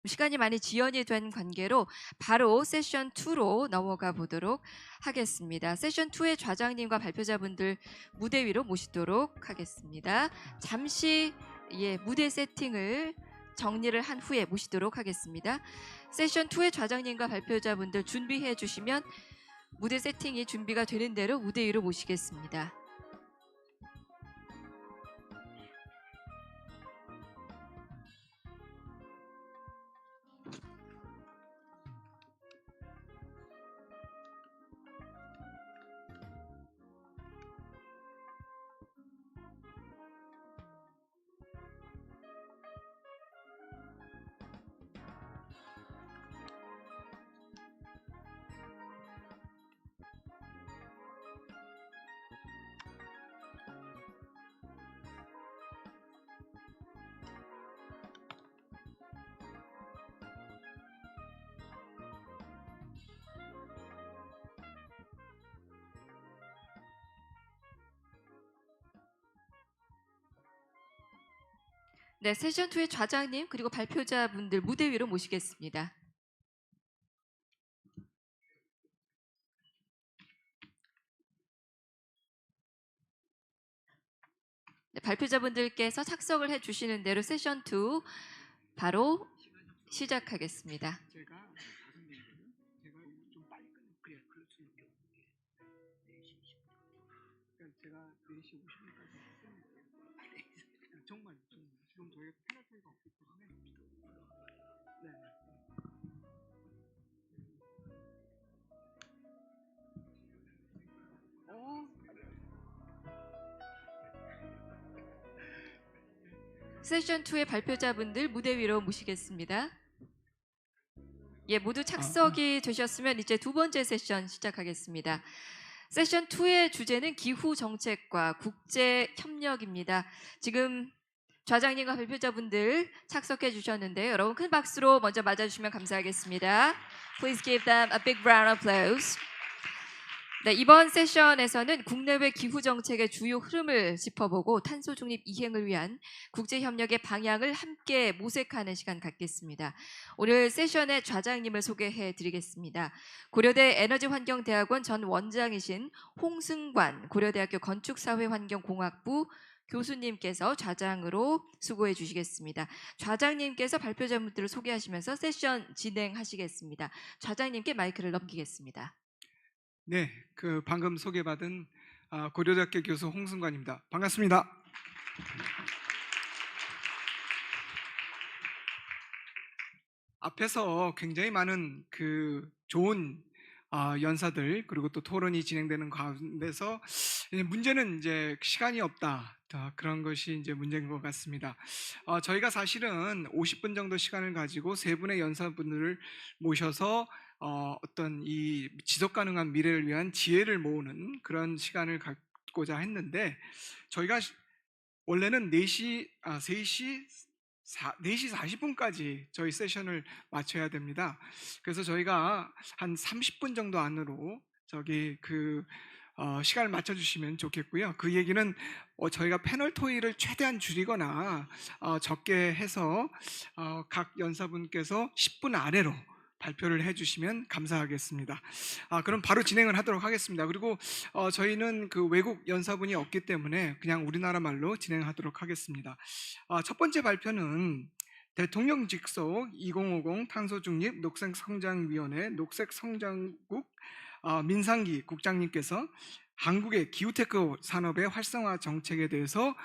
시간이 많이 지연이 된 관계로 바로 세션 2로 넘어가 보도록 하겠습니다. 세션 2의 좌장님과 발표자분들 무대 위로 모시도록 하겠습니다. 잠시 무대 세팅을 정리를 한 후에 모시도록 하겠습니다. 세션 2의 좌장님과 발표자분들 준비해 주시면 무대 세팅이 준비가 되는 대로 무대 위로 모시겠습니다. 네, 세션 2의 좌장님 그리고 발표자분들 무대 위로 모시겠습니다. 네, 발표자분들께서 착석을 해주시는 대로 세션 2 바로 시작하겠습니다. 정말 지금 저희가 페널티가 없기 때문에 네. 세션 2의 발표자분들 무대 위로 모시겠습니다. 모두 착석이 되셨으면 이제 두 번째 세션 시작하겠습니다. 세션 2의 주제는 기후 정책과 국제 협력입니다. 지금 좌장님과 발표자분들 착석해 주셨는데요. 여러분 큰 박수로 먼저 맞아주시면 감사하겠습니다. Please give them a big round of applause. 네, 이번 세션에서는 국내외 기후 정책의 주요 흐름을 짚어보고 탄소 중립 이행을 위한 국제 협력의 방향을 함께 모색하는 시간 갖겠습니다. 오늘 세션의 좌장님을 소개해 드리겠습니다. 고려대 에너지환경대학원 전 원장이신 홍승관 고려대학교 건축사회환경공학부 교수님께서 좌장으로 수고해 주시겠습니다. 좌장님께서 발표자분들을 소개하시면서 세션 진행하시겠습니다. 좌장님께 마이크를 넘기겠습니다. 네, 방금 소개받은 고려대학교 교수 홍승관입니다. 반갑습니다. 앞에서 굉장히 많은 좋은 연사들 그리고 또 토론이 진행되는 가운데서 문제는 이제 시간이 없다. 그런 것이 이제 문제인 것 같습니다. 저희가 사실은 50분 정도 시간을 가지고 세 분의 연사분들을 모셔서 어떤 이 지속 가능한 미래를 위한 지혜를 모으는 그런 시간을 갖고자 했는데 저희가 원래는 3시 40분까지 저희 세션을 마쳐야 됩니다. 그래서 저희가 한 30분 정도 안으로 시간을 맞춰주시면 좋겠고요. 그 얘기는 저희가 패널 토의를 최대한 줄이거나 적게 해서 각 연사분께서 10분 아래로 발표를 해주시면 감사하겠습니다. 그럼 바로 진행을 하도록 하겠습니다. 그리고 저희는 외국 연사분이 없기 때문에 그냥 우리나라 말로 진행하도록 하겠습니다. 첫 번째 발표는 대통령 직속 2050 탄소중립 녹색성장위원회 녹색성장국 민상기 국장님께서 한국의 기후테크 산업의 활성화 정책에 대해서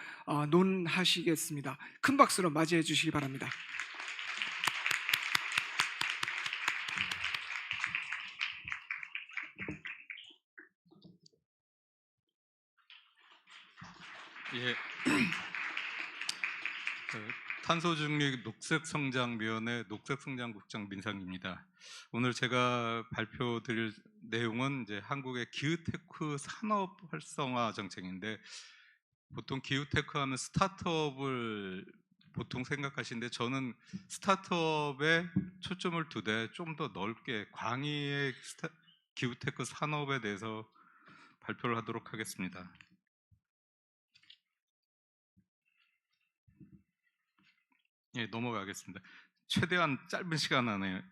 논하시겠습니다. 큰 박수로 맞이해 주시기 바랍니다. 예. 탄소중립 녹색성장위원회 녹색성장국장 민상기입니다. 오늘 제가 발표드릴 내용은 이제 한국의 기후테크 산업 활성화 정책인데 보통 기후테크 하면 스타트업을 보통 생각하시는데 저는 스타트업에 초점을 두되 좀 더 넓게 광의의 기후테크 산업에 대해서 발표를 하도록 하겠습니다. 예, 넘어가겠습니다. 최대한 짧은 시간 안에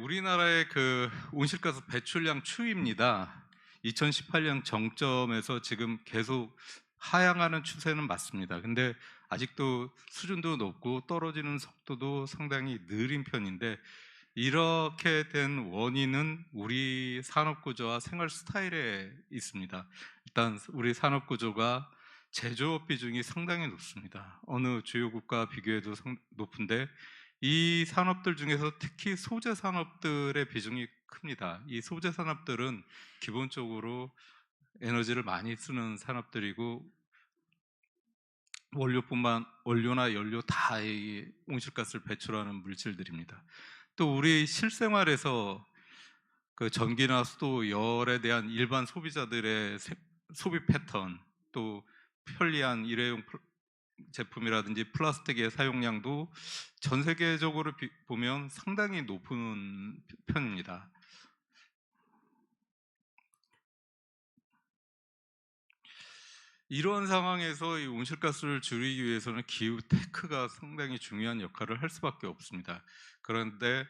우리나라의 그 온실가스 배출량 추이입니다. 2018년 정점에서 지금 계속 하향하는 추세는 맞습니다. 근데 아직도 수준도 높고 떨어지는 속도도 상당히 느린 편인데, 이렇게 된 원인은 우리 산업 구조와 생활 스타일에 있습니다. 일단 우리 산업 구조가 제조업 비중이 상당히 높습니다. 어느 주요 국가와 비교해도 높은데, 이 산업들 중에서 특히 소재 산업들의 비중이 큽니다. 이 소재 산업들은 기본적으로 에너지를 많이 쓰는 산업들이고, 원료나 연료 다 이 온실가스를 배출하는 물질들입니다. 또 우리 실생활에서 그 전기나 수도, 열에 대한 일반 소비자들의 소비 패턴, 또 편리한 일회용 제품이라든지 플라스틱의 사용량도 전 세계적으로 보면 상당히 높은 편입니다. 이러한 상황에서 이 온실가스를 줄이기 위해서는 기후 테크가 상당히 중요한 역할을 할 수밖에 없습니다. 그런데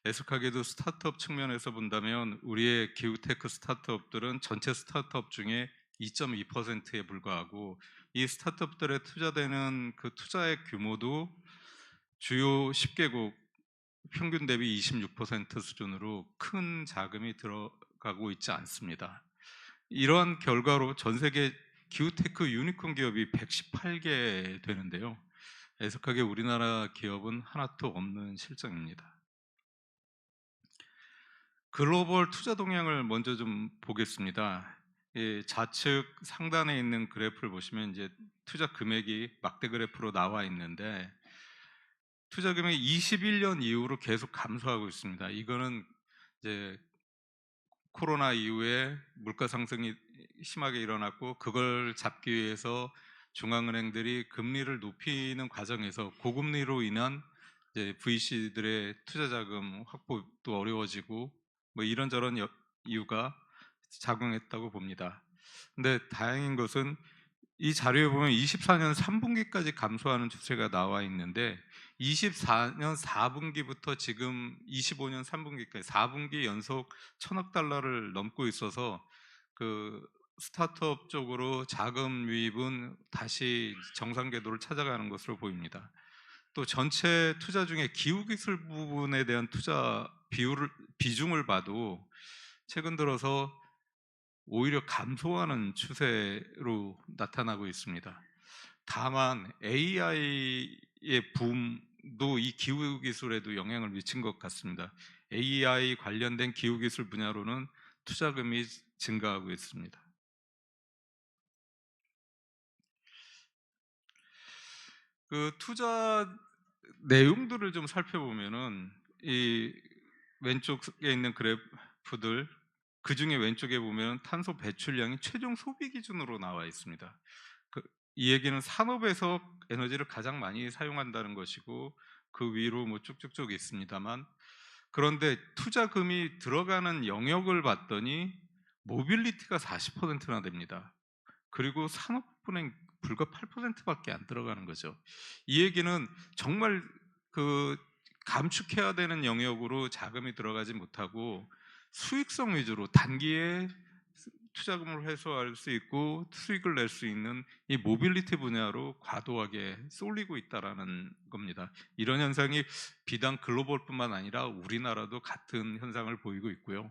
애석하게도 스타트업 측면에서 본다면 우리의 기후 테크 스타트업들은 전체 스타트업 중에 2.2%에 불과하고, 이 스타트업들에 투자되는 그 투자의 규모도 주요 10개국 평균 대비 26% 수준으로 큰 자금이 들어가고 있지 않습니다. 이러한 결과로 전 세계 기후테크 유니콘 기업이 118개 되는데요. 애석하게 우리나라 기업은 하나도 없는 실정입니다. 글로벌 투자 동향을 먼저 좀 보겠습니다. 좌측 상단에 있는 그래프를 보시면 이제 투자 금액이 막대 그래프로 나와 있는데, 투자 금액이 21년 이후로 계속 감소하고 있습니다. 이거는 이제 코로나 이후에 물가 상승이 심하게 일어났고, 그걸 잡기 위해서 중앙은행들이 금리를 높이는 과정에서 고금리로 인한 이제 VC들의 투자 자금 확보도 어려워지고, 뭐 이런저런 이유가 작용했다고 봅니다. 근데 다행인 것은 이 자료에 보면 24년 3분기까지 감소하는 추세가 나와 있는데, 24년 4분기부터 지금 25년 3분기까지 4분기 연속 1,000억 달러를 넘고 있어서 그 스타트업 쪽으로 자금 유입은 다시 정상 궤도를 찾아가는 것으로 보입니다. 또 전체 투자 중에 기후기술 부분에 대한 투자 비중을 봐도 최근 들어서 오히려 감소하는 추세로 나타나고 있습니다. 다만 AI의 붐도 이 기후 기술에도 영향을 미친 것 같습니다. AI 관련된 기후 기술 분야로는 투자금이 증가하고 있습니다. 그 투자 내용들을 좀 살펴보면은 이 왼쪽에 있는 그래프들, 그 중에 왼쪽에 보면 탄소 배출량이 최종 소비 기준으로 나와 있습니다. 이 얘기는 산업에서 에너지를 가장 많이 사용한다는 것이고, 그 위로 뭐 쭉쭉쭉 있습니다만, 그런데 투자금이 들어가는 영역을 봤더니 모빌리티가 40%나 됩니다. 그리고 산업분은 불과 8%밖에 안 들어가는 거죠. 이 얘기는 정말 그 감축해야 되는 영역으로 자금이 들어가지 못하고, 수익성 위주로 단기에 투자금을 회수할 수 있고 수익을 낼 수 있는 이 모빌리티 분야로 과도하게 쏠리고 있다라는 겁니다. 이런 현상이 비단 글로벌뿐만 아니라 우리나라도 같은 현상을 보이고 있고요.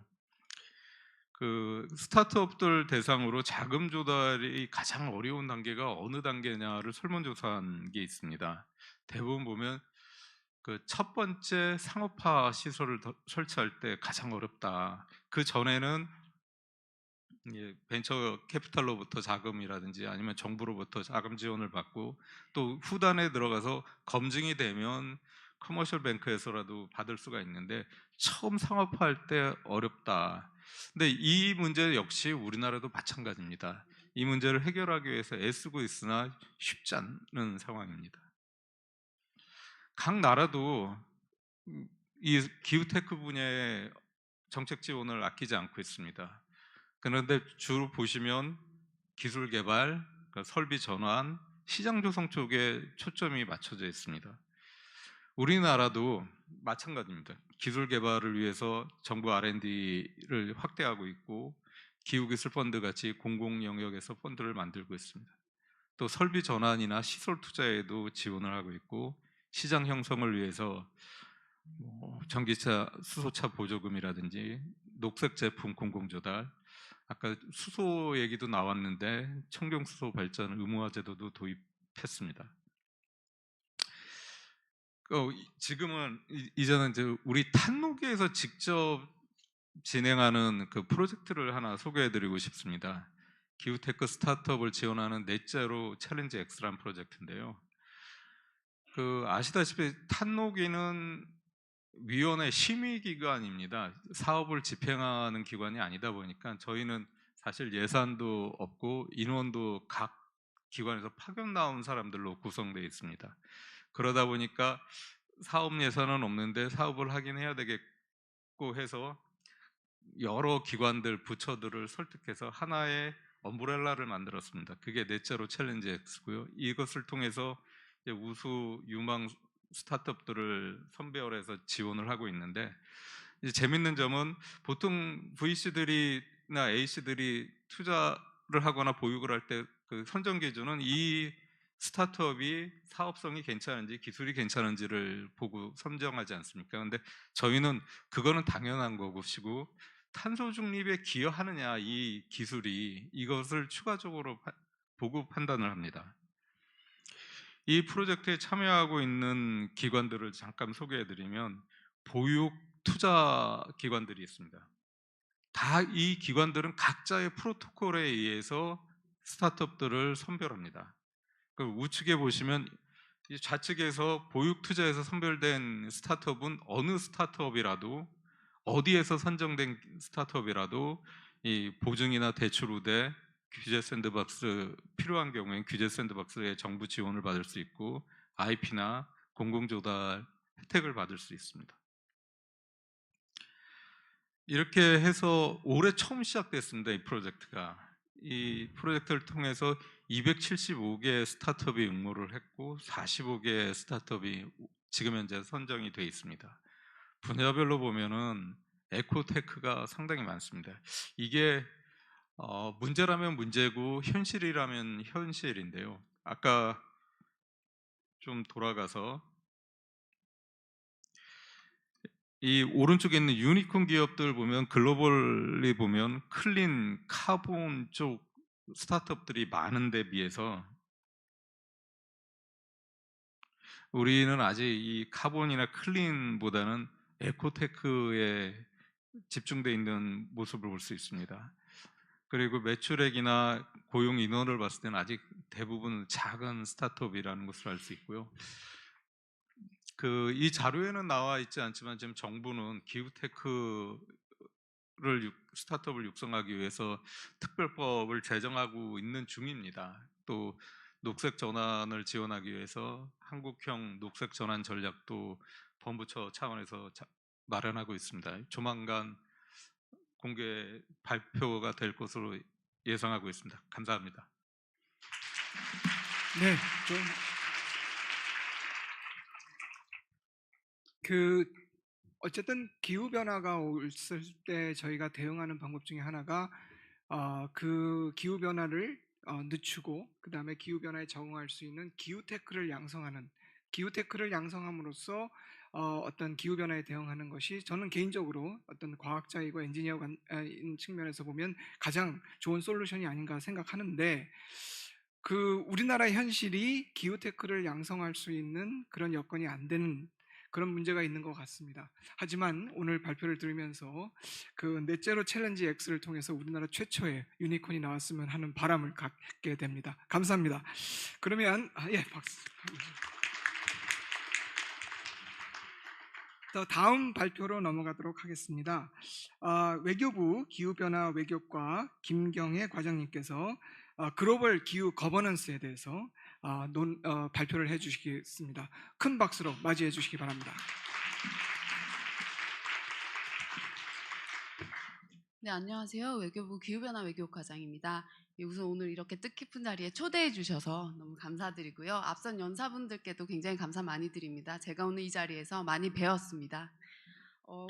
그 스타트업들 대상으로 자금 조달이 가장 어려운 단계가 어느 단계냐를 설문조사한 게 있습니다. 대부분 보면 그 첫 번째 상업화 시설을 설치할 때 가장 어렵다. 그 전에는 벤처 캐피탈로부터 자금이라든지 아니면 정부로부터 자금 지원을 받고, 또 후단에 들어가서 검증이 되면 커머셜 뱅크에서라도 받을 수가 있는데, 처음 상업화할 때 어렵다. 근데 이 문제 역시 우리나라도 마찬가지입니다. 이 문제를 해결하기 위해서 애쓰고 있으나 쉽지 않은 상황입니다. 각 나라도 이 기후테크 분야의 정책 지원을 아끼지 않고 있습니다. 그런데 주로 보시면 기술 개발, 그러니까 설비 전환, 시장 조성 쪽에 초점이 맞춰져 있습니다. 우리나라도 마찬가지입니다. 기술 개발을 위해서 정부 R&D를 확대하고 있고 기후기술 펀드 같이 공공 영역에서 펀드를 만들고 있습니다. 또 설비 전환이나 시설 투자에도 지원을 하고 있고 시장 형성을 위해서 전기차 수소차 보조금이라든지 녹색 제품 공공 조달, 아까 수소 얘기도 나왔는데 청정 수소 발전 의무화 제도도 도입했습니다. 지금은 이제는 이제 우리 탄노기에서 직접 진행하는 그 프로젝트를 하나 소개해드리고 싶습니다. 기후테크 스타트업을 지원하는 넷제로 챌린지 X라는 프로젝트인데요. 아시다시피 탄노기는 위원회 심의기관입니다. 사업을 집행하는 기관이 아니다 보니까 저희는 사실 예산도 없고 인원도 각 기관에서 파견 나온 사람들로 구성되어 있습니다. 그러다 보니까 사업 예산은 없는데 사업을 하긴 해야 되겠고 해서 여러 기관들, 부처들을 설득해서 하나의 엄브렐라를 만들었습니다. 그게 넷제로 챌린지 X고요. 이것을 통해서 이제 우수 유망 스타트업들을 선별해서 지원을 하고 있는데, 이제 재밌는 점은 보통 VC들이나 A씨들이 투자를 하거나 보육을 할 때 그 선정 기준은 이 스타트업이 사업성이 괜찮은지 기술이 괜찮은지를 보고 선정하지 않습니까? 근데 저희는 그거는 당연한 것이고 탄소 중립에 기여하느냐 이 기술이, 이것을 추가적으로 보고 판단을 합니다. 이 프로젝트에 참여하고 있는 기관들을 잠깐 소개해드리면 보육 투자 기관들이 있습니다. 다 이 기관들은 각자의 프로토콜에 의해서 스타트업들을 선별합니다. 우측에 보시면 좌측에서 보육 투자에서 선별된 스타트업은 어느 스타트업이라도, 어디에서 선정된 스타트업이라도 이 보증이나 대출 우대, 규제 샌드박스, 필요한 경우엔 규제 샌드박스의 정부 지원을 받을 수 있고 IP나 공공조달 혜택을 받을 수 있습니다. 이렇게 해서 올해 처음 시작됐습니다. 이 프로젝트가. 이 프로젝트를 통해서 275개 스타트업이 응모를 했고 45개 스타트업이 지금 현재 선정이 되어 있습니다. 분야별로 보면은 에코테크가 상당히 많습니다. 이게 문제라면 문제고 현실이라면 현실인데요. 아까 좀 돌아가서 이 오른쪽에 있는 유니콘 기업들 보면 글로벌리 보면 클린, 카본 쪽 스타트업들이 많은데 비해서 우리는 아직 이 카본이나 클린보다는 에코테크에 집중되어 있는 모습을 볼 수 있습니다. 그리고 매출액이나 고용 인원을 봤을 때는 아직 대부분 작은 스타트업이라는 것을 알 수 있고요. 이 자료에는 나와 있지 않지만 지금 정부는 기후테크를 스타트업을 육성하기 위해서 특별법을 제정하고 있는 중입니다. 또 녹색 전환을 지원하기 위해서 한국형 녹색 전환 전략도 범부처 차원에서 마련하고 있습니다. 조만간 공개 발표가 될 것으로 예상하고 있습니다. 감사합니다. 네, 어쨌든 기후 변화가 왔을 때 저희가 대응하는 방법 중에 하나가 그 기후 변화를 늦추고 그 다음에 기후 변화에 적응할 수 있는 기후테크를 양성하는, 기후테크를 양성함으로써 어떤 기후 변화에 대응하는 것이 저는 개인적으로 어떤 과학자이고 엔지니어인 측면에서 보면 가장 좋은 솔루션이 아닌가 생각하는데, 우리나라 현실이 기후테크를 양성할 수 있는 그런 여건이 안 되는 그런 문제가 있는 것 같습니다. 하지만 오늘 발표를 들으면서 넷제로 챌린지 X를 통해서 우리나라 최초의 유니콘이 나왔으면 하는 바람을 갖게 됩니다. 감사합니다. 그러면 박수. 다음 발표로 넘어가도록 하겠습니다. 외교부 기후변화 외교과 김경혜 과장님께서 글로벌 기후 거버넌스에 대해서 발표를 해주시겠습니다. 큰 박수로 맞이해 주시기 바랍니다. 네, 안녕하세요. 외교부 기후변화 외교과장입니다. 예, 우선 오늘 이렇게 뜻깊은 자리에 초대해 주셔서 너무 감사드리고요. 앞선 연사분들께도 굉장히 감사 많이 드립니다. 제가 오늘 이 자리에서 많이 배웠습니다.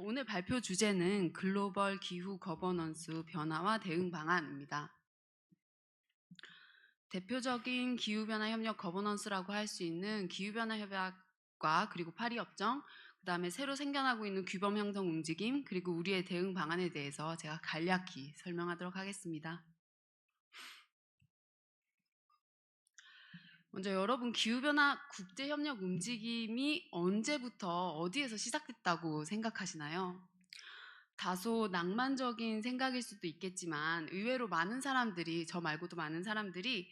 오늘 발표 주제는 글로벌 기후 거버넌스 변화와 대응 방안입니다. 대표적인 기후변화 협력 거버넌스라고 할 수 있는 기후변화 협약과 그리고 파리협정, 그다음에 새로 생겨나고 있는 규범 형성 움직임, 그리고 우리의 대응 방안에 대해서 제가 간략히 설명하도록 하겠습니다. 먼저 여러분, 기후변화 국제협력 움직임이 언제부터 어디에서 시작됐다고 생각하시나요? 다소 낭만적인 생각일 수도 있겠지만 의외로 많은 사람들이, 저 말고도 많은 사람들이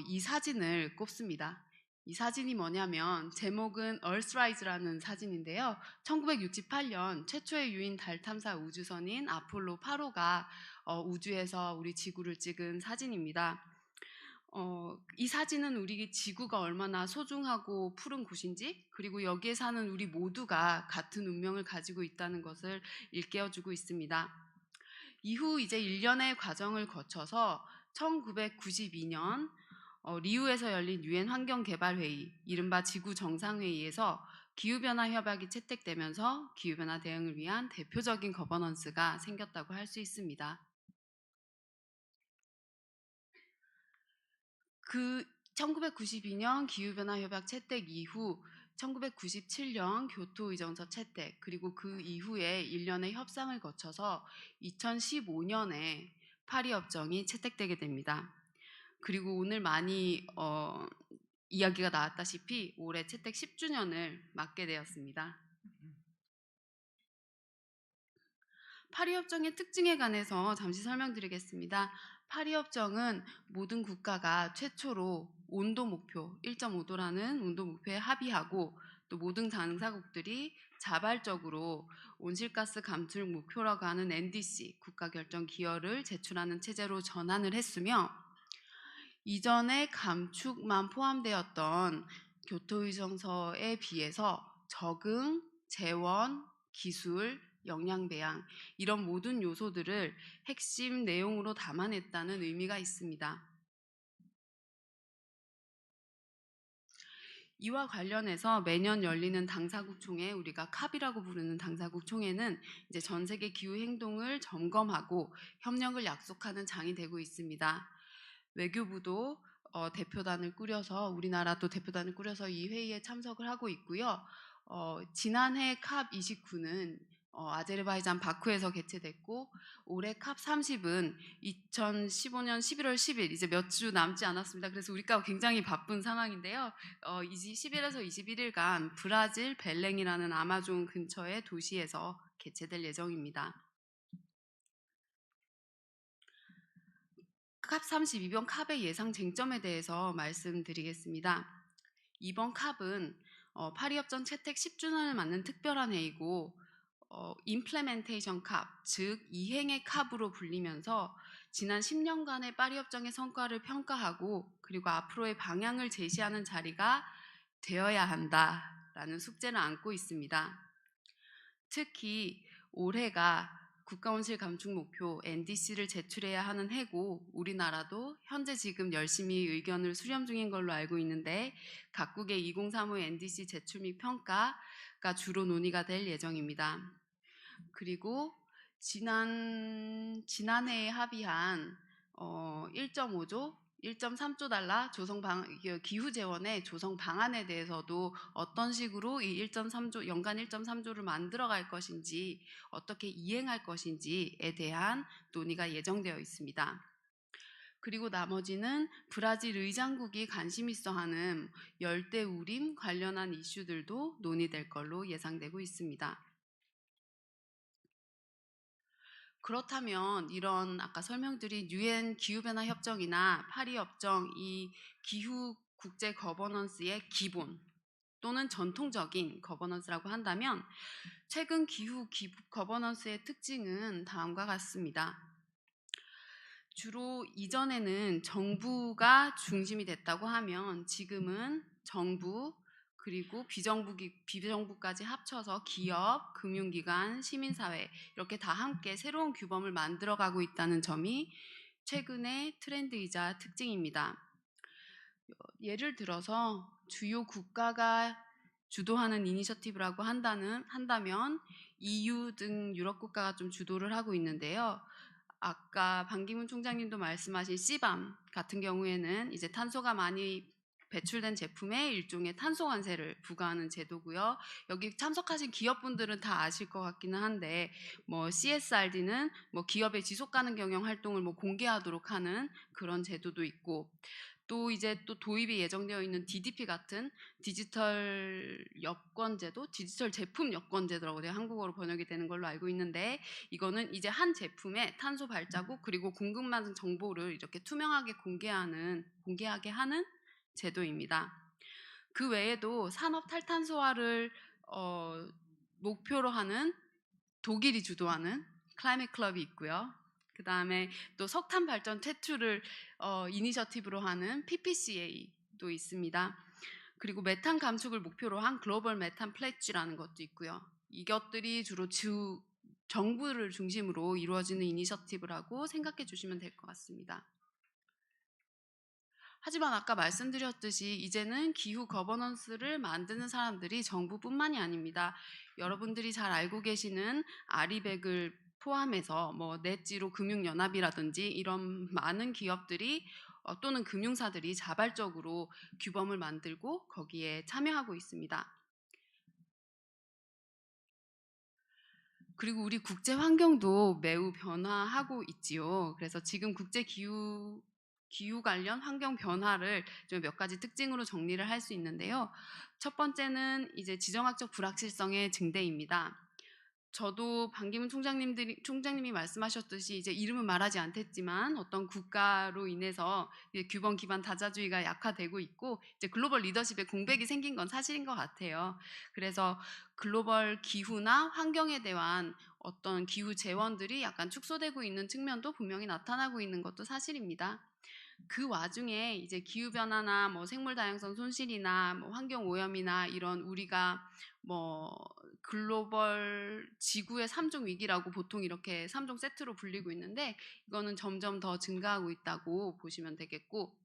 이 사진을 꼽습니다. 이 사진이 뭐냐면 제목은 Earthrise라는 사진인데요. 1968년 최초의 유인 달 탐사 우주선인 아폴로 8호가 우주에서 우리 지구를 찍은 사진입니다. 이 사진은 우리 지구가 얼마나 소중하고 푸른 곳인지, 그리고 여기에 사는 우리 모두가 같은 운명을 가지고 있다는 것을 일깨워주고 있습니다. 이후 이제 1년의 과정을 거쳐서 1992년 리우에서 열린 유엔 환경개발회의, 이른바 지구정상회의에서 기후변화 협약이 채택되면서 기후변화 대응을 위한 대표적인 거버넌스가 생겼다고 할 수 있습니다. 그 1992년 기후변화 협약 채택 이후 1997년 교토의정서 채택, 그리고 그 이후에 1년의 협상을 거쳐서 2015년에 파리협정이 채택되게 됩니다. 그리고 오늘 많이 이야기가 나왔다시피 올해 채택 10주년을 맞게 되었습니다. 파리협정의 특징에 관해서 잠시 설명드리겠습니다. 파리협정은 모든 국가가 최초로 온도 목표 1.5도라는 온도 목표에 합의하고, 또 모든 당사국들이 자발적으로 온실가스 감축 목표라고 하는 NDC 국가결정 기여를 제출하는 체제로 전환을 했으며, 이전에 감축만 포함되었던 교토의정서에 비해서 적응, 재원, 기술, 역량 배양, 이런 모든 요소들을 핵심 내용으로 담아냈다는 의미가 있습니다. 이와 관련해서 매년 열리는 당사국 총회, 우리가 캅이라고 부르는 당사국 총회는 이제 전 세계 기후 행동을 점검하고 협력을 약속하는 장이 되고 있습니다. 외교부도 대표단을 꾸려서, 우리나라도 대표단을 꾸려서 이 회의에 참석을 하고 있고요. 지난해 캅 29는 아제르바이잔 바쿠에서 개최됐고, 올해 캅 30은 2015년 11월 10일, 이제 몇 주 남지 않았습니다. 그래서 우리가 굉장히 바쁜 상황인데요. 10일에서 21일간 브라질 벨랭이라는 아마존 근처의 도시에서 개최될 예정입니다. 캅 30, 이번 캅의 예상 쟁점에 대해서 말씀드리겠습니다. 이번 캅은 파리협정 채택 10주년을 맞는 특별한 회의고, 임플레멘테이션 캅, 즉 이행의 캅으로 불리면서 지난 10년간의 파리협정의 성과를 평가하고, 그리고 앞으로의 방향을 제시하는 자리가 되어야 한다라는 숙제를 안고 있습니다. 특히 올해가 국가온실 감축 목표 NDC를 제출해야 하는 해고, 우리나라도 현재 지금 열심히 의견을 수렴 중인 걸로 알고 있는데, 각국의 2035 NDC 제출 및 평가가 주로 논의가 될 예정입니다. 그리고 지난해에 합의한 1.5조 1.3조 달러 기후 재원의 조성 방안에 대해서도 어떤 식으로 이 1.3조 연간 1.3조를 만들어 갈 것인지, 어떻게 이행할 것인지에 대한 논의가 예정되어 있습니다. 그리고 나머지는 브라질 의장국이 관심 있어 하는 열대우림 관련한 이슈들도 논의될 걸로 예상되고 있습니다. 그렇다면 이런 아까 설명드린 유엔 기후변화 협정이나 파리협정, 이 기후 국제 거버넌스의 기본 또는 전통적인 거버넌스라고 한다면, 최근 기후 거버넌스의 특징은 다음과 같습니다. 주로 이전에는 정부가 중심이 됐다고 하면, 지금은 정부, 그리고 비정부까지 합쳐서 기업, 금융기관, 시민사회 이렇게 다 함께 새로운 규범을 만들어가고 있다는 점이 최근의 트렌드이자 특징입니다. 예를 들어서 주요 국가가 주도하는 이니셔티브라고 한다면 EU 등 유럽 국가가 좀 주도를 하고 있는데요. 아까 반기문 총장님도 말씀하신 CBAM 같은 경우에는 이제 탄소가 많이 배출된 제품에 일종의 탄소 관세를 부과하는 제도고요. 여기 참석하신 기업분들은 다 아실 것 같기는 한데, 뭐 CSRD는 뭐 기업의 지속 가능 경영 활동을 뭐 공개하도록 하는 그런 제도도 있고, 또 이제 또 도입이 예정되어 있는 DDP 같은 디지털 여권제도, 디지털 제품 여권제도라고 한국어로 번역이 되는 걸로 알고 있는데, 이거는 이제 한 제품의 탄소 발자국 그리고 공급망 정보를 이렇게 투명하게 공개하게 하는 제도입니다. 그 외에도 산업 탈탄소화를 목표로 하는 독일이 주도하는 클라이밋 클럽이 있고요. 그 다음에 또 석탄 발전 퇴출을 이니셔티브로 하는 PPCA도 있습니다. 그리고 메탄 감축을 목표로 한 글로벌 메탄 플래지라는 것도 있고요. 이것들이 주로 정부를 중심으로 이루어지는 이니셔티브라고 생각해 주시면 될 것 같습니다. 하지만 아까 말씀드렸듯이 이제는 기후 거버넌스를 만드는 사람들이 정부뿐만이 아닙니다. 여러분들이 잘 알고 계시는 아리백을 포함해서 뭐 넷지로 금융연합이라든지 이런 많은 기업들이 또는 금융사들이 자발적으로 규범을 만들고 거기에 참여하고 있습니다. 그리고 우리 국제 환경도 매우 변화하고 있지요. 그래서 지금 국제 기후 관련 환경 변화를 좀 몇 가지 특징으로 정리를 할 수 있는데요. 첫 번째는 이제 지정학적 불확실성의 증대입니다. 저도 반기문 총장님이 말씀하셨듯이 이제 이름은 말하지 않겠지만 어떤 국가로 인해서 이제 규범 기반 다자주의가 약화되고 있고 이제 글로벌 리더십의 공백이 생긴 건 사실인 것 같아요. 그래서 글로벌 기후나 환경에 대한 어떤 기후 재원들이 약간 축소되고 있는 측면도 분명히 나타나고 있는 것도 사실입니다. 그 와중에 이제 기후 변화나 뭐 생물 다양성 손실이나 뭐 환경 오염이나 이런 우리가 뭐 글로벌 지구의 3종 위기라고 보통 이렇게 3종 세트로 불리고 있는데 이거는 점점 더 증가하고 있다고 보시면 되겠고,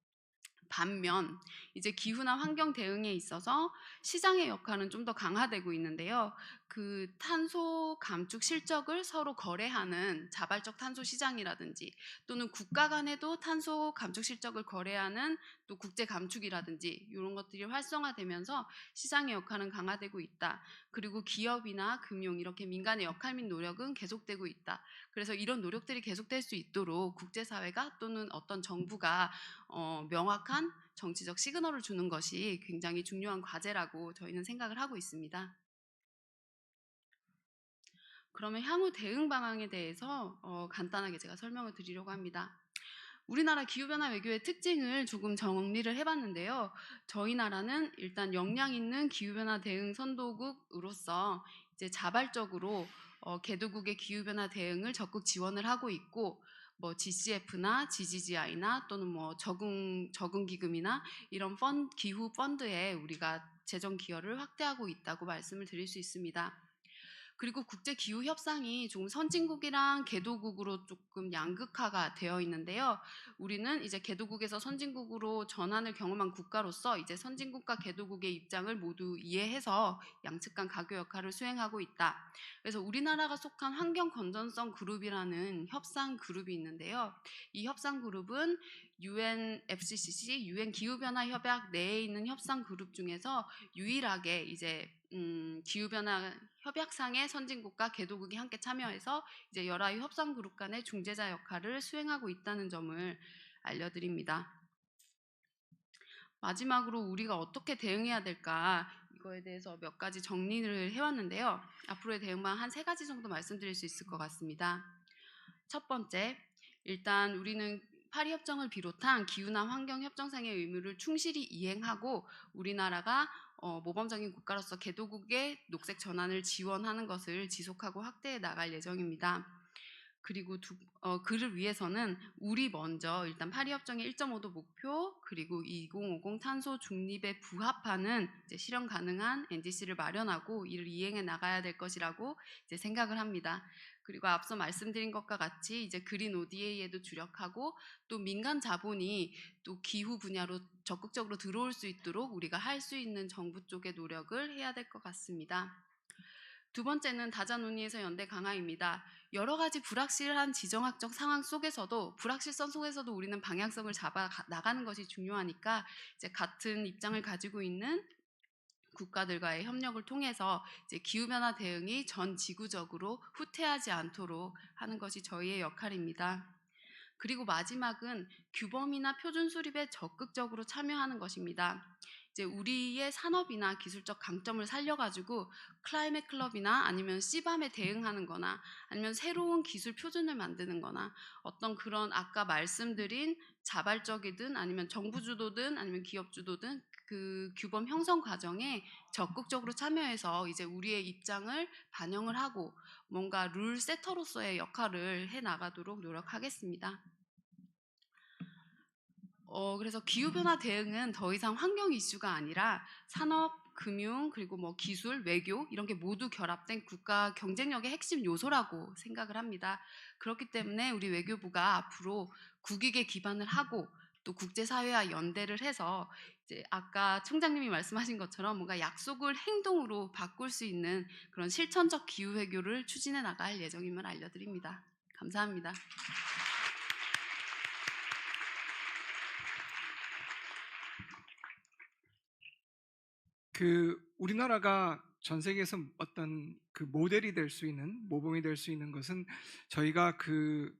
반면 이제 기후나 환경 대응에 있어서 시장의 역할은 좀 더 강화되고 있는데요. 그 탄소 감축 실적을 서로 거래하는 자발적 탄소 시장이라든지 또는 국가 간에도 탄소 감축 실적을 거래하는 또 국제 감축이라든지 이런 것들이 활성화되면서 시장의 역할은 강화되고 있다. 그리고 기업이나 금융 이렇게 민간의 역할 및 노력은 계속되고 있다. 그래서 이런 노력들이 계속될 수 있도록 국제사회가 또는 어떤 정부가 명확한 정치적 시그널을 주는 것이 굉장히 중요한 과제라고 저희는 생각을 하고 있습니다. 그러면 향후 대응 방안에 대해서 간단하게 제가 설명을 드리려고 합니다. 우리나라 기후변화 외교의 특징을 조금 정리를 해봤는데요. 저희 나라는 일단 역량 있는 기후변화 대응 선도국으로서 이제 자발적으로 개도국의 기후변화 대응을 적극 지원을 하고 있고, 뭐 GCF나 GGGI나 또는 뭐 적응기금이나 이런 기후 펀드에 우리가 재정 기여를 확대하고 있다고 말씀을 드릴 수 있습니다. 그리고 국제 기후 협상이 좀 선진국이랑 개도국으로 조금 양극화가 되어 있는데요. 우리는 이제 개도국에서 선진국으로 전환을 경험한 국가로서 이제 선진국과 개도국의 입장을 모두 이해해서 양측 간 가교 역할을 수행하고 있다. 그래서 우리나라가 속한 환경 건전성 그룹이라는 협상 그룹이 있는데요. 이 협상 그룹은 UNFCCC, UN 기후변화 협약 내에 있는 협상 그룹 중에서 유일하게 이제 기후변화 협약상의 선진국과 개도국이 함께 참여해서 이제 열아유 협상 그룹 간의 중재자 역할을 수행하고 있다는 점을 알려드립니다. 마지막으로 우리가 어떻게 대응해야 될까 이거에 대해서 몇 가지 정리를 해왔는데요. 앞으로의 대응만 한 3가지 정도 말씀드릴 수 있을 것 같습니다. 첫 번째, 일단 우리는 파리 협정을 비롯한 기후나 환경 협정상의 의무를 충실히 이행하고 우리나라가 모범적인 국가로서 개도국의 녹색 전환을 지원하는 것을 지속하고 확대해 나갈 예정입니다. 그리고 그를 위해서는 우리 먼저 일단 파리협정의 1.5도 목표, 그리고 2050 탄소 중립에 부합하는 이제 실현 가능한 NDC를 마련하고 이를 이행해 나가야 될 것이라고 이제 생각을 합니다. 그리고 앞서 말씀드린 것과 같이 이제 그린 ODA에도 주력하고, 또 민간 자본이 또 기후 분야로 적극적으로 들어올 수 있도록 우리가 할 수 있는 정부 쪽의 노력을 해야 될 것 같습니다. 두 번째는 다자 논의에서 연대 강화입니다. 여러 가지 불확실한 지정학적 상황 속에서도, 불확실성 속에서도 우리는 방향성을 잡아 나가는 것이 중요하니까 이제 같은 입장을 가지고 있는 국가들과의 협력을 통해서 이제 기후변화 대응이 전 지구적으로 후퇴하지 않도록 하는 것이 저희의 역할입니다. 그리고 마지막은 규범이나 표준 수립에 적극적으로 참여하는 것입니다. 이제 우리의 산업이나 기술적 강점을 살려가지고 클라이맥 클럽이나 아니면 CBAM에 대응하는 거나, 아니면 새로운 기술 표준을 만드는 거나, 어떤 그런 아까 말씀드린 자발적이든 아니면 정부 주도든 아니면 기업 주도든 그 규범 형성 과정에 적극적으로 참여해서 이제 우리의 입장을 반영을 하고 뭔가 룰 세터로서의 역할을 해 나가도록 노력하겠습니다. 그래서 기후변화 대응은 더 이상 환경 이슈가 아니라 산업, 금융, 그리고 뭐 기술, 외교 이런 게 모두 결합된 국가 경쟁력의 핵심 요소라고 생각을 합니다. 그렇기 때문에 우리 외교부가 앞으로 국익에 기반을 하고 또 국제사회와 연대를 해서 이제 아까 총장님이 말씀하신 것처럼 뭔가 약속을 행동으로 바꿀 수 있는 그런 실천적 기후외교를 추진해 나갈 예정임을 알려드립니다. 감사합니다. 우리나라가 전 세계에서 어떤 그 모델이 될 수 있는, 모범이 될 수 있는 것은 저희가 그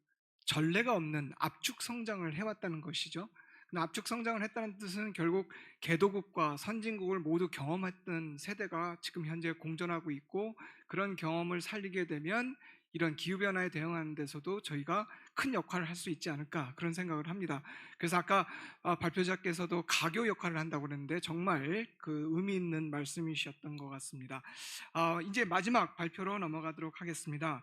전례가 없는 압축 성장을 해왔다는 것이죠. 근데 압축 성장을 했다는 뜻은 결국 개도국과 선진국을 모두 경험했던 세대가 지금 현재 공존하고 있고, 그런 경험을 살리게 되면 이런 기후변화에 대응하는 데서도 저희가 큰 역할을 할 수 있지 않을까, 그런 생각을 합니다. 그래서 아까 발표자께서도 가교 역할을 한다고 그랬는데 정말 그 의미 있는 말씀이셨던 것 같습니다. 이제 마지막 발표로 넘어가도록 하겠습니다.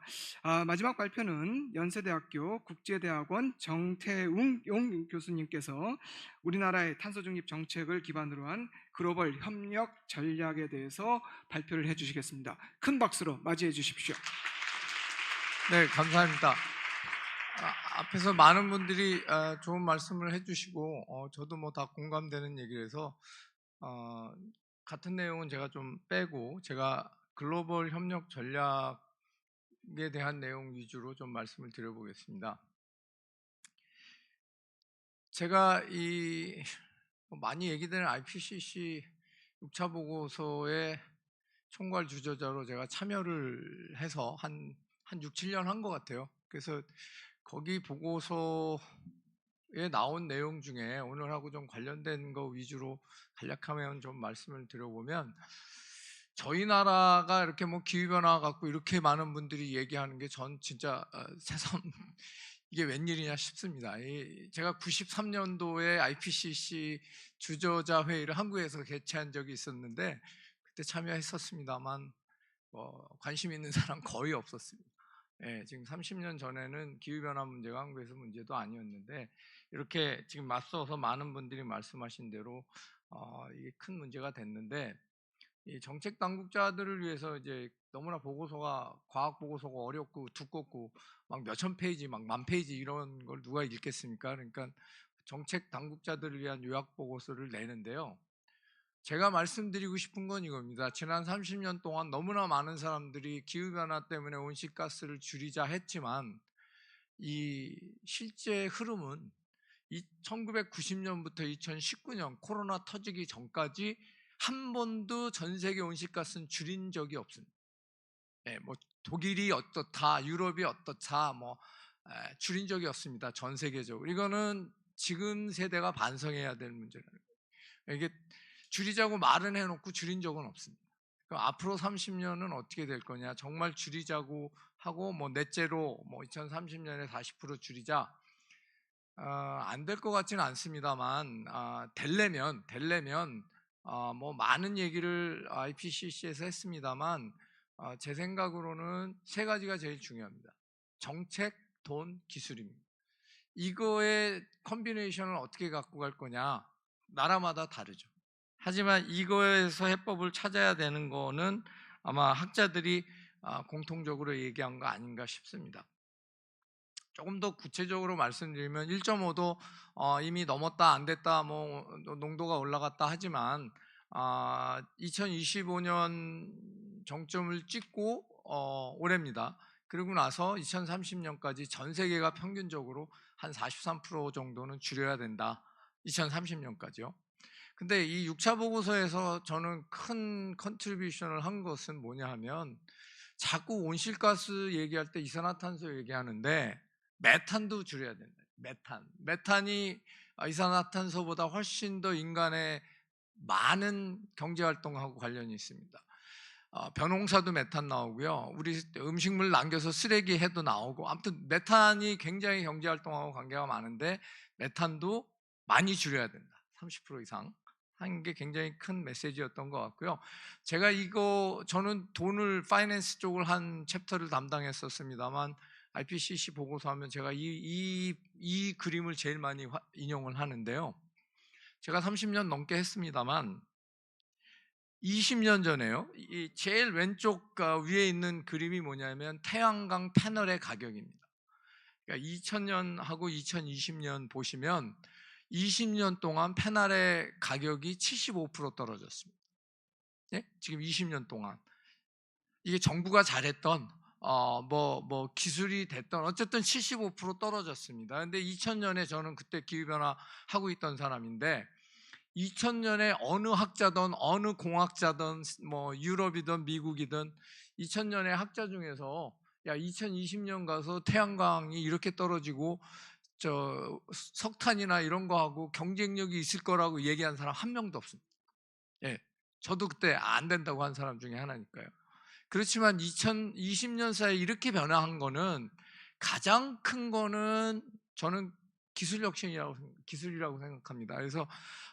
마지막 발표는 연세대학교 국제대학원 정태웅 교수님께서 우리나라의 탄소 중립 정책을 기반으로 한 글로벌 협력 전략에 대해서 발표를 해주시겠습니다. 큰 박수로 맞이해 주십시오. 네, 감사합니다. 앞에서 많은 분들이 좋은 말씀을 해주시고 저도 뭐 다 공감되는 얘기라서 같은 내용은 제가 좀 빼고 제가 글로벌 협력 전략에 대한 내용 위주로 좀 말씀을 드려보겠습니다. 제가 많이 얘기되는 IPCC 6차 보고서의 총괄 주저자로 제가 참여를 해서 한 6, 7년 한 것 같아요. 그래서 거기 보고서에 나온 내용 중에 오늘하고 좀 관련된 거 위주로 간략하면 좀 말씀을 드려보면, 저희 나라가 이렇게 뭐 기후변화 갖고 이렇게 많은 분들이 얘기하는 게 전 진짜 새삼 이게 웬일이냐 싶습니다. 제가 93년도에 IPCC 주저자 회의를 한국에서 개최한 적이 있었는데 그때 참여했었습니다만 관심 있는 사람 거의 없었습니다. 지금 30년 전에는 기후변화 문제가 한국에서 문제도 아니었는데 이렇게 지금 맞서서 많은 분들이 말씀하신 대로 이게 큰 문제가 됐는데, 이 정책 당국자들을 위해서 이제 너무나 과학 보고서가 어렵고 두껍고 막 몇천 페이지, 막 만 페이지 이런 걸 누가 읽겠습니까? 그러니까 정책 당국자들을 위한 요약 보고서를 내는데요. 제가 말씀드리고 싶은 건 이겁니다. 지난 30년 동안 너무나 많은 사람들이 기후변화 때문에 온실가스를 줄이자 했지만 이 실제 흐름은 1990년부터 2019년 코로나 터지기 전까지 한 번도 전 세계 온실가스는 줄인 적이 없습니다. 뭐 독일이 어떻다, 유럽이 어떻다, 줄인 적이 없습니다. 전 세계적으로. 이거는 지금 세대가 반성해야 될 문제라는 거예요. 이게 줄이자고 말은 해놓고 줄인 적은 없습니다. 그럼 앞으로 30년은 어떻게 될 거냐? 정말 줄이자고 하고 넷째로 2030년에 40% 줄이자. 안 될 것 같지는 않습니다만 되려면 많은 얘기를 IPCC에서 했습니다만 제 생각으로는 세 가지가 제일 중요합니다. 정책, 돈, 기술입니다. 이거의 컨비네이션을 어떻게 갖고 갈 거냐, 나라마다 다르죠. 하지만 이거에서 해법을 찾아야 되는 거는 아마 학자들이 공통적으로 얘기한 거 아닌가 싶습니다. 조금 더 구체적으로 말씀드리면 1.5도 이미 넘었다 안 됐다 뭐 농도가 올라갔다 하지만 2025년 정점을 찍고 올해입니다. 그리고 나서 2030년까지 전 세계가 평균적으로 한 43% 정도는 줄여야 된다. 2030년까지요. 근데 이 6차 보고서에서 저는 큰 컨트리뷰션을 한 것은 뭐냐 하면 자꾸 온실가스 얘기할 때 이산화탄소 얘기하는데 메탄도 줄여야 된다. 메탄이 이산화탄소보다 훨씬 더 인간의 많은 경제활동하고 관련이 있습니다. 벼농사도 메탄 나오고요. 우리 음식물 남겨서 쓰레기 해도 나오고, 아무튼 메탄이 굉장히 경제활동하고 관계가 많은데 메탄도 많이 줄여야 된다. 30% 이상 한 게 굉장히 큰 메시지였던 것 같고요. 제가 저는 돈을 파이낸스 쪽을 한 챕터를 담당했었습니다만 IPCC 보고서 하면 제가 이 그림을 제일 많이 인용을 하는데요. 제가 30년 넘게 했습니다만 20년 전에요. 이 제일 왼쪽 위에 있는 그림이 뭐냐면 태양광 패널의 가격입니다. 그러니까 2000년하고 2020년 보시면 20년 동안 패널의 가격이 75% 떨어졌습니다. 예? 지금 20년 동안 이게 정부가 잘했던 기술이 됐던 어쨌든 75% 떨어졌습니다. 근데 2000년에 저는 그때 기후변화 하고 있던 사람인데 2000년에 어느 학자든 어느 공학자든 뭐 유럽이든 미국이든 2000년에 학자 중에서 야 2020년 가서 태양광이 이렇게 떨어지고 석탄이나 이런 거하고 경쟁력이 있을 거라고 얘기한 사람 한 명도 없습니다. 예, 저도 그때 안 된다고 한 사람 중에 하나니까요. 그렇지만 2020년 사이에 이렇게 변화한 거는 가장 큰 거는 저는 기술이라고 생각합니다. 그래서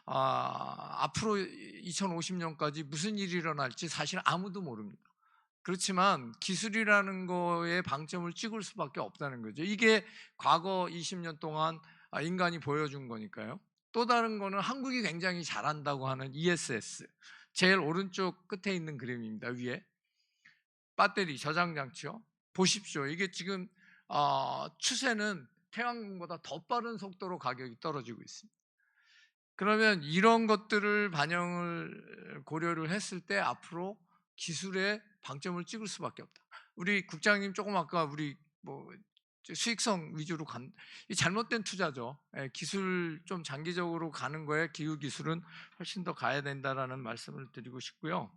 앞으로 2050년까지 무슨 일이 일어날지 사실 아무도 모릅니다. 그렇지만 기술이라는 거에 방점을 찍을 수밖에 없다는 거죠. 이게 과거 20년 동안 인간이 보여준 거니까요. 또 다른 거는 한국이 굉장히 잘한다고 하는 ESS, 제일 오른쪽 끝에 있는 그림입니다. 위에 배터리 저장장치요. 보십시오. 이게 지금 추세는 태양광보다 더 빠른 속도로 가격이 떨어지고 있습니다. 그러면 이런 것들을 반영을 고려를 했을 때 앞으로 기술에 방점을 찍을 수밖에 없다. 우리 국장님 조금 아까 우리 수익성 위주로 이 잘못된 투자죠. 기술 좀 장기적으로 가는 거에 기후 기술은 훨씬 더 가야 된다라는 말씀을 드리고 싶고요.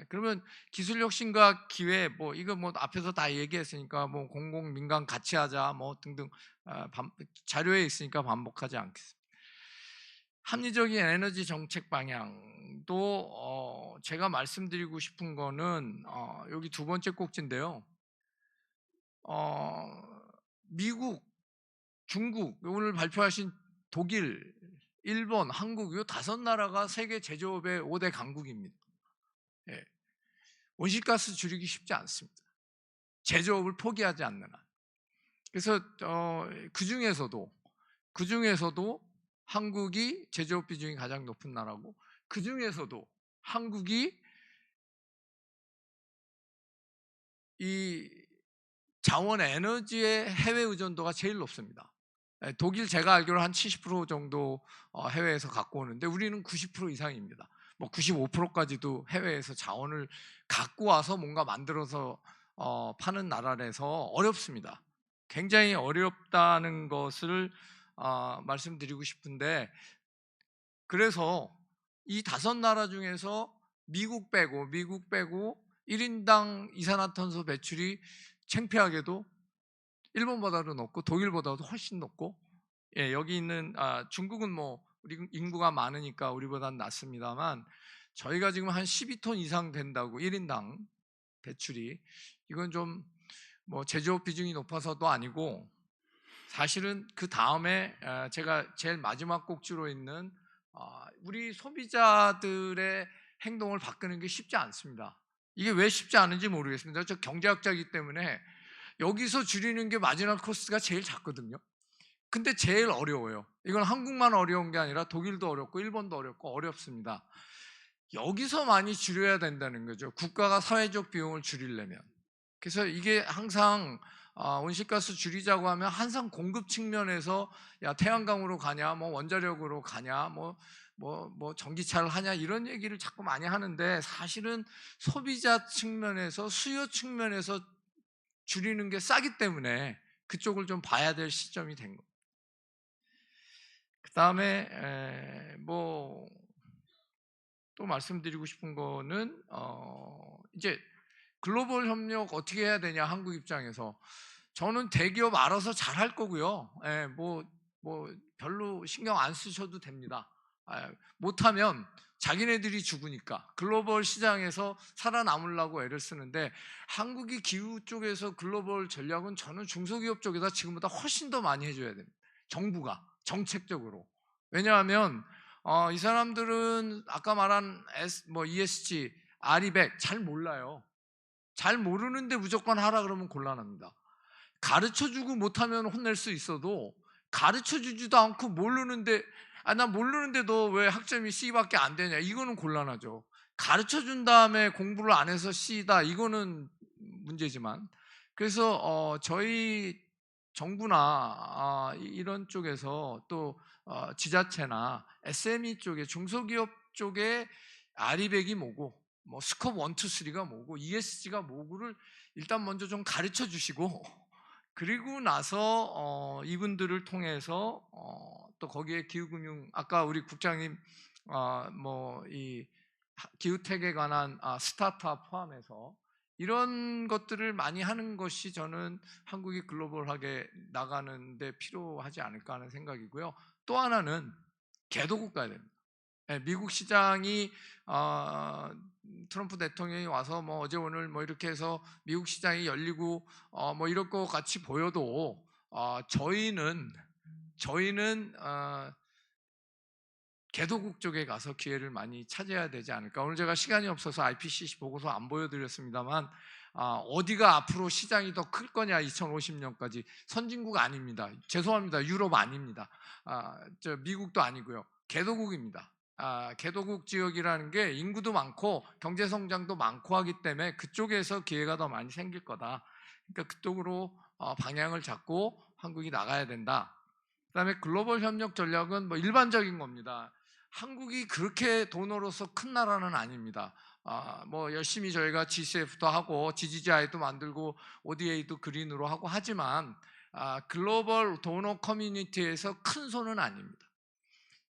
그러면 기술 혁신과 기회 이거 앞에서 다 얘기했으니까 공공 민간 같이 하자 등등 자료에 있으니까 반복하지 않겠습니다. 합리적인 에너지 정책 방향도 제가 말씀드리고 싶은 거는 여기 두 번째 꼭지인데요. 미국, 중국, 오늘 발표하신 독일, 일본, 한국 이 5나라가 세계 제조업의 5대 강국입니다. 예. 온실가스 줄이기 쉽지 않습니다. 제조업을 포기하지 않는 한. 그래서 그 중에서도 한국이 제조업 비중이 가장 높은 나라고, 그 중에서도 한국이 이 자원 에너지의 해외 의존도가 제일 높습니다. 독일 제가 알기로 한 70% 정도 해외에서 갖고 오는데 우리는 90% 이상입니다. 95%까지도 해외에서 자원을 갖고 와서 뭔가 만들어서 파는 나라라서 어렵습니다. 굉장히 어렵다는 것을 말씀드리고 싶은데, 그래서 이 5나라 중에서 미국 빼고 1인당 이산화탄소 배출이 창피하게도 일본보다도 높고 독일보다도 훨씬 높고, 여기 있는 중국은 우리 인구가 많으니까 우리보다는 낮습니다만 저희가 지금 한 12톤 이상 된다고 1인당 배출이, 이건 좀 제조업 비중이 높아서도 아니고 사실은 그 다음에 제가 제일 마지막 꼭지로 있는 우리 소비자들의 행동을 바꾸는 게 쉽지 않습니다. 이게 왜 쉽지 않은지 모르겠습니다. 저 경제학자이기 때문에 여기서 줄이는 게 마지막 코스트가 제일 작거든요. 근데 제일 어려워요. 이건 한국만 어려운 게 아니라 독일도 어렵고 일본도 어렵고 어렵습니다. 여기서 많이 줄여야 된다는 거죠. 국가가 사회적 비용을 줄이려면. 그래서 이게 항상 온실가스 줄이자고 하면 항상 공급 측면에서 야 태양광으로 가냐, 뭐 원자력으로 가냐, 뭐 전기차를 하냐 이런 얘기를 자꾸 많이 하는데 사실은 소비자 측면에서 수요 측면에서 줄이는 게 싸기 때문에 그쪽을 좀 봐야 될 시점이 된 겁니다. 그 다음에 뭐 또 말씀드리고 싶은 거는 이제 글로벌 협력 어떻게 해야 되냐 한국 입장에서 저는 대기업 알아서 잘 할 거고요. 뭐 별로 신경 안 쓰셔도 됩니다. 못하면 자기네들이 죽으니까 글로벌 시장에서 살아남으려고 애를 쓰는데 한국이 기후 쪽에서 글로벌 전략은 저는 중소기업 쪽에다 지금보다 훨씬 더 많이 해줘야 됩니다. 정부가 정책적으로. 왜냐하면 이 사람들은 아까 말한 ESG, RE100 잘 몰라요. 잘 모르는데 무조건 하라 그러면 곤란합니다. 가르쳐주고 못하면 혼낼 수 있어도 가르쳐주지도 않고 모르는데 나 모르는데 너 왜 학점이 C밖에 안 되냐 이거는 곤란하죠. 가르쳐준 다음에 공부를 안 해서 C다 이거는 문제지만 그래서 저희 정부나 이런 쪽에서 또 지자체나 SME 쪽에 중소기업 쪽에 RE100이 뭐고 뭐 스콥 1, 2, 3가 뭐고 ESG가 뭐고를 일단 먼저 좀 가르쳐 주시고 그리고 나서 이분들을 통해서 또 거기에 기후금융 아까 우리 국장님 이 기후택에 관한 스타트업 포함해서 이런 것들을 많이 하는 것이 저는 한국이 글로벌하게 나가는 데 필요하지 않을까 하는 생각이고요. 또 하나는 개도국 가야 됩니다. 미국 시장이 트럼프 대통령이 와서 뭐 어제 오늘 뭐 이렇게 해서 미국 시장이 열리고 뭐 이럴 것 같이 보여도 저희는 개도국 쪽에 가서 기회를 많이 찾아야 되지 않을까. 오늘 제가 시간이 없어서 IPCC 보고서 안 보여드렸습니다만 어디가 앞으로 시장이 더 클 거냐 2050년까지 선진국 아닙니다. 죄송합니다. 유럽 아닙니다. 미국도 아니고요. 개도국입니다. 개도국 지역이라는 게 인구도 많고 경제 성장도 많고 하기 때문에 그쪽에서 기회가 더 많이 생길 거다. 그러니까 그쪽으로 방향을 잡고 한국이 나가야 된다. 그다음에 글로벌 협력 전략은 뭐 일반적인 겁니다. 한국이 그렇게 돈으로서 큰 나라는 아닙니다. 뭐 열심히 저희가 GCF도 하고 GGGI도 만들고 ODA도 그린으로 하고 하지만 글로벌 도너 커뮤니티에서 큰 손은 아닙니다.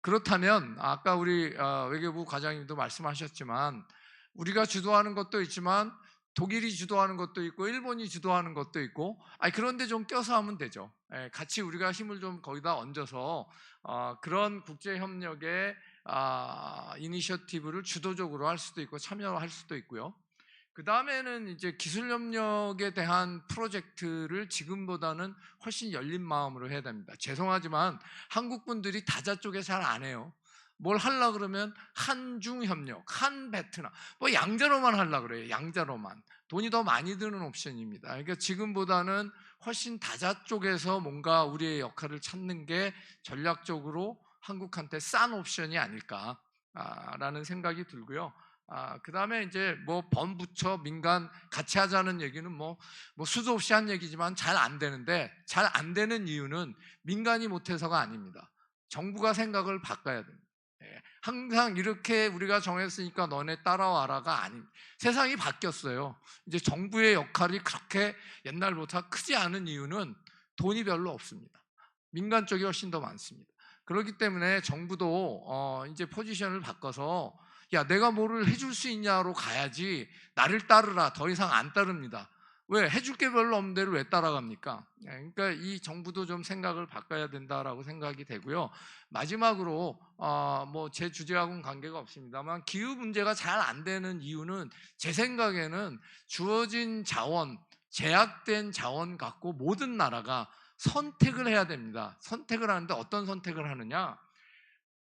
그렇다면 아까 우리 외교부 과장님도 말씀하셨지만 우리가 주도하는 것도 있지만 독일이 주도하는 것도 있고 일본이 주도하는 것도 있고 그런데 좀 껴서 하면 되죠. 같이 우리가 힘을 좀 거기다 얹어서 그런 국제협력의 이니셔티브를 주도적으로 할 수도 있고 참여할 수도 있고요. 그 다음에는 이제 기술협력에 대한 프로젝트를 지금보다는 훨씬 열린 마음으로 해야 됩니다. 죄송하지만 한국 분들이 다자 쪽에 잘 안 해요. 뭘 하려고 그러면 한중협력, 한베트남 뭐 양자로만 하려고 그래요. 양자로만. 돈이 더 많이 드는 옵션입니다. 그러니까 지금보다는 훨씬 다자 쪽에서 뭔가 우리의 역할을 찾는 게 전략적으로 한국한테 싼 옵션이 아닐까라는 생각이 들고요. 그 다음에 이제 뭐 범부처 민간 같이 하자는 얘기는 뭐 수도 없이 한 얘기지만 잘 안 되는데 잘 안 되는 이유는 민간이 못해서가 아닙니다. 정부가 생각을 바꿔야 됩니다. 항상 이렇게 우리가 정했으니까 너네 따라와라가 아닙니다. 세상이 바뀌었어요. 이제 정부의 역할이 그렇게 옛날보다 크지 않은 이유는 돈이 별로 없습니다. 민간 쪽이 훨씬 더 많습니다. 그렇기 때문에 정부도 이제 포지션을 바꿔서 야 내가 뭐를 해줄 수 있냐로 가야지 나를 따르라 더 이상 안 따릅니다. 왜? 해줄 게 별로 없는데 왜 따라갑니까? 그러니까 이 정부도 좀 생각을 바꿔야 된다라고 생각이 되고요. 마지막으로 뭐 제 주제하고는 관계가 없습니다만 기후 문제가 잘 안 되는 이유는 제 생각에는 주어진 자원, 제약된 자원 갖고 모든 나라가 선택을 해야 됩니다. 선택을 하는데 어떤 선택을 하느냐?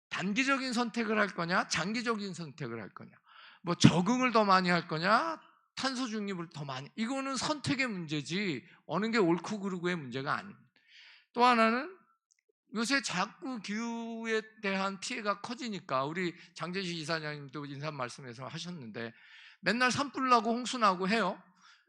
단기적인 선택을 할 거냐, 장기적인 선택을 할 거냐, 뭐 적응을 더 많이 할 거냐, 탄소 중립을 더 많이, 이거는 선택의 문제지 어느 게 옳고 그르고의 문제가 아닙니다. 또 하나는 요새 자꾸 기후에 대한 피해가 커지니까 우리 장재식 이사장님도 인사 말씀에서 하셨는데 맨날 산불 나고 홍수 나고 해요.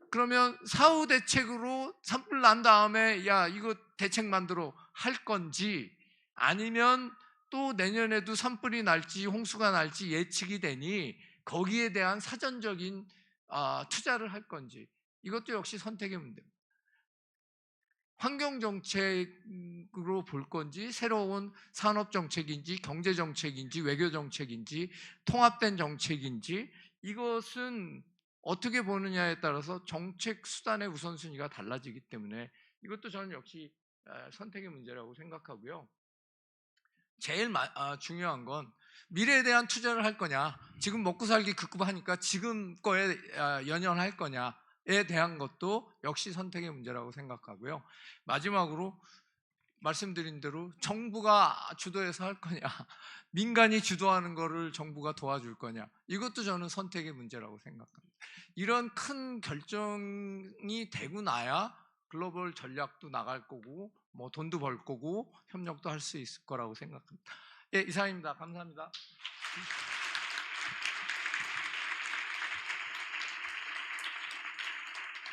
그러면 사후 대책으로 산불 난 다음에 야 이거 대책 만들어 할 건지, 아니면 또 내년에도 산불이 날지 홍수가 날지 예측이 되니 거기에 대한 사전적인 투자를 할 건지, 이것도 역시 선택의 문제입니다. 환경정책으로 볼 건지, 새로운 산업정책인지, 경제정책인지, 외교정책인지, 통합된 정책인지, 이것은 어떻게 보느냐에 따라서 정책 수단의 우선순위가 달라지기 때문에 이것도 저는 역시 선택의 문제라고 생각하고요. 제일 중요한 건 미래에 대한 투자를 할 거냐, 지금 먹고 살기 급급하니까 지금 거에 연연할 거냐에 대한 것도 역시 선택의 문제라고 생각하고요. 마지막으로 말씀드린 대로 정부가 주도해서 할 거냐, 민간이 주도하는 거를 정부가 도와줄 거냐, 이것도 저는 선택의 문제라고 생각합니다. 이런 큰 결정이 되고 나야 글로벌 전략도 나갈 거고 뭐 돈도 벌 거고 협력도 할 수 있을 거라고 생각합니다. 예, 이상입니다. 감사합니다.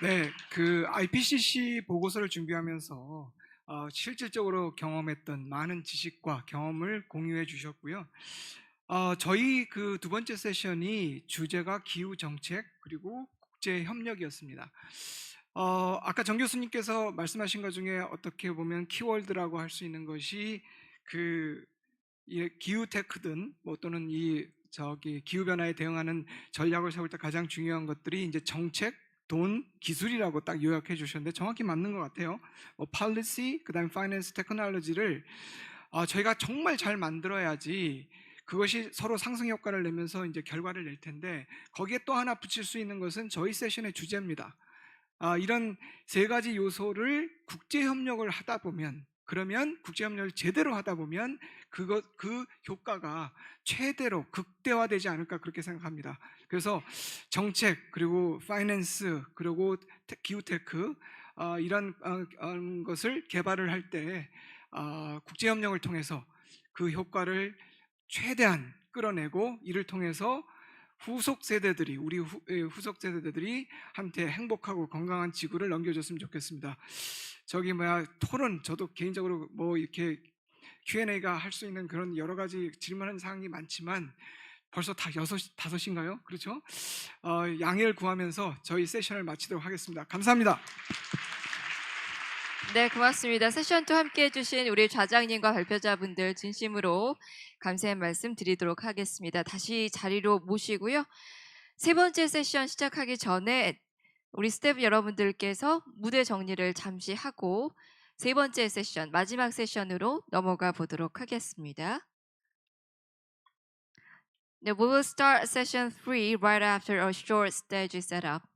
네, 그 IPCC 보고서를 준비하면서 실질적으로 경험했던 많은 지식과 경험을 공유해 주셨고요. 저희 그 두 번째 세션이 주제가 기후 정책 그리고 국제 협력이었습니다. 아까 정 교수님께서 말씀하신 것 중에 어떻게 보면 키워드라고 할 수 있는 것이 그 기후 테크든 뭐 또는 기후 변화에 대응하는 전략을 세울 때 가장 중요한 것들이 이제 정책, 돈, 기술이라고 딱 요약해 주셨는데 정확히 맞는 것 같아요. policy, 그다음에 finance, technology를 저희가 정말 잘 만들어야지 그것이 서로 상승 효과를 내면서 이제 결과를 낼 텐데, 거기에 또 하나 붙일 수 있는 것은 저희 세션의 주제입니다. 이런 세 가지 요소를 국제 협력을 하다 보면, 그러면 국제 협력을 제대로 하다 보면 그 효과가 최대로 극대화되지 않을까 그렇게 생각합니다. 그래서 정책 그리고 파이낸스 그리고 기후테크 이런 것을 개발을 할 때 국제 협력을 통해서 그 효과를 최대한 끌어내고, 이를 통해서 후속 세대들이 후속 세대들이 한테 행복하고 건강한 지구를 넘겨줬으면 좋겠습니다. 토론, 저도 개인적으로 뭐 이렇게 Q&A가 할 수 있는 그런 여러 가지 질문하는 사항이 많지만 벌써 다 5시인가요? 그렇죠? 양해를 구하면서 저희 세션을 마치도록 하겠습니다. 감사합니다. 네, 고맙습니다. 세션 2 함께 해주신 우리 좌장님과 발표자분들 진심으로 감사의 말씀 드리도록 하겠습니다. 다시 자리로 모시고요. 세 번째 세션 시작하기 전에 우리 스태프 여러분들께서 무대 정리를 잠시 하고 세 번째 세션, 마지막 세션으로 넘어가 보도록 하겠습니다. We will start session 3 right after a short stage setup.